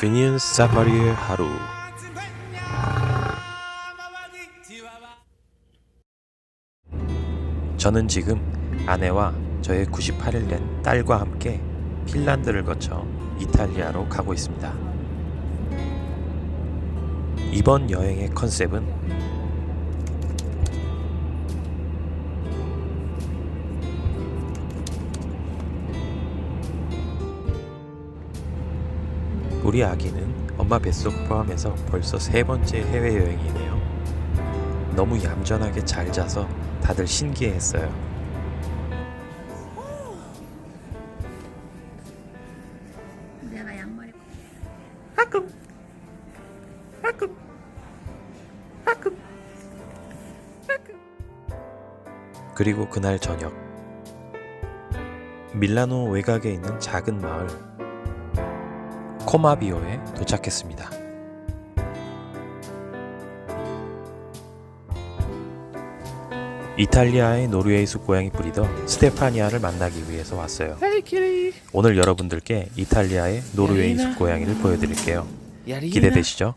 피니엔스 사파리의 하루. 저는 지금 아내와 저의 98일 된 딸과 함께 핀란드를 거쳐 이탈리아로 가고 있습니다. 이번 여행의 컨셉은 우리 아기는 엄마 뱃속 포함해서 벌써 3번째 해외여행이네요. 너무 얌전하게 잘 자서 다들 신기해했어요. 내가 양말이 그리고 그날 저녁, 밀라노 외곽에 있는 작은 마을 코마비오에 도착했습니다. 이탈리아의 노르웨이숲 고양이 브리더 스테파니아를 만나기 위해서 왔어요. 오늘 여러분들께 이탈리아의 노르웨이숲 고양이를 보여드릴게요. 기대되시죠?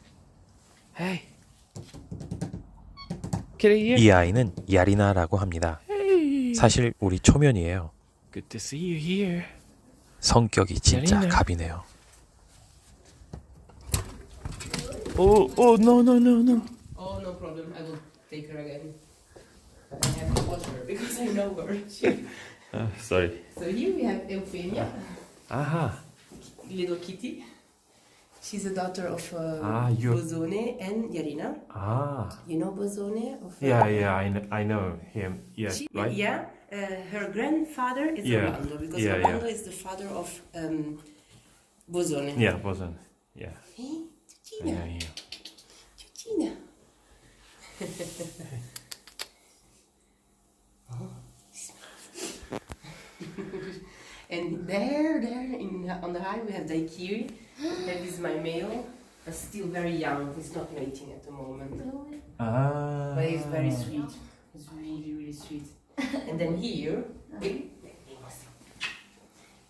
이 아이는 야리나라고 합니다. 사실 우리 초면이에요. 성격이 진짜 갑이네요. Oh, no. Oh, no problem. I will take her again. But I have to watch her because I know her. Sorry. So here we have Eufemia, Aha. little kitty. She's the daughter of you- Bozone and Yarina. Ah. You know Bozone? I know him. Yeah, right? Yeah. Her grandfather is Yeah. Orlando because Yeah, Orlando is the father of Bozone. Yeah, wasn't. Yeah. Hey, Chuchina. Yeah. Chuchina. And there, on the high we have Daikiri. That is my male, but still very young. He's not mating at the moment. Ah. But he's very sweet. He's really, really sweet. And then here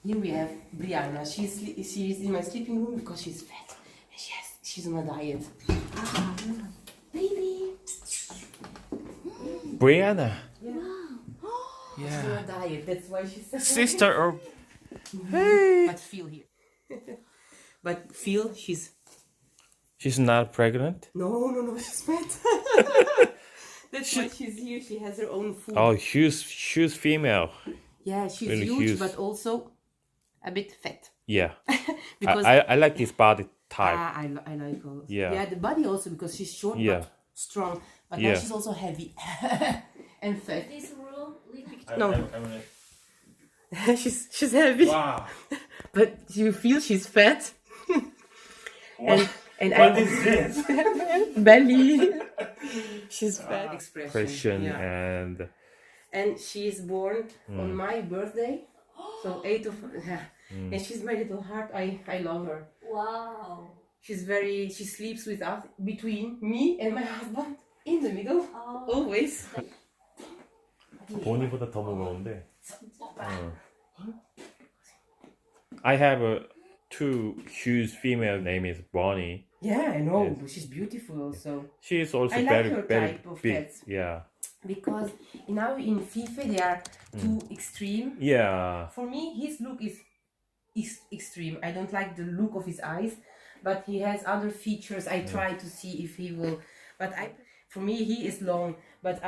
we have Brianna. She's in my sleeping room because she's fat. And she's on a diet. Baby. Brianna. Yeah. She's on Yeah. a diet. That's why she's so Sister or But feel here. But feel she's not pregnant? No, she's fat. That's why she's here. She has her own food. Oh, she's female. Yeah, she's really huge, huge. but also a bit fat. Yeah. Because I like this body type. I like her. Yeah. The body also because she's short Yeah. but strong. But Yeah. now she's also heavy and fat. This room No. she's heavy, Wow. but you feel she's fat. and What is this? belly. She's fat. Expression Yeah. And she is born on my birthday, so 8th of and she's my little heart. I love her. wow. She sleeps with us between me and my husband in the middle always. 보니보다 더 무거운데. I have two huge female name is Bonnie. Yeah, I know, Yes. but she's beautiful also. She is also I like very her very type of big. cats. Yeah. Because now in FIFA they are too extreme. Yeah. For me, his look is extreme. I don't like the look of his eyes, but he has other features. I try to see if he will, but for me he is long, but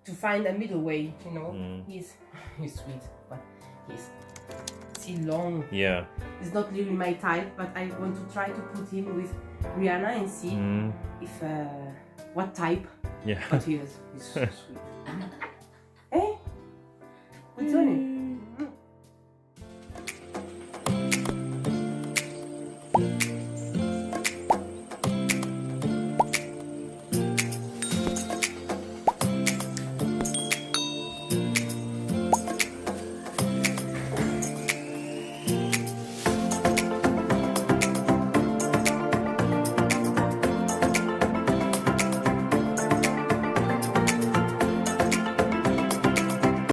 to find a middle way, you know. He's sweet, but he's long. Yeah. It's not really my type, but I want to try to put him with Rihanna and see if what type. Yeah. But he is. He's so sweet. Hey, what's on it?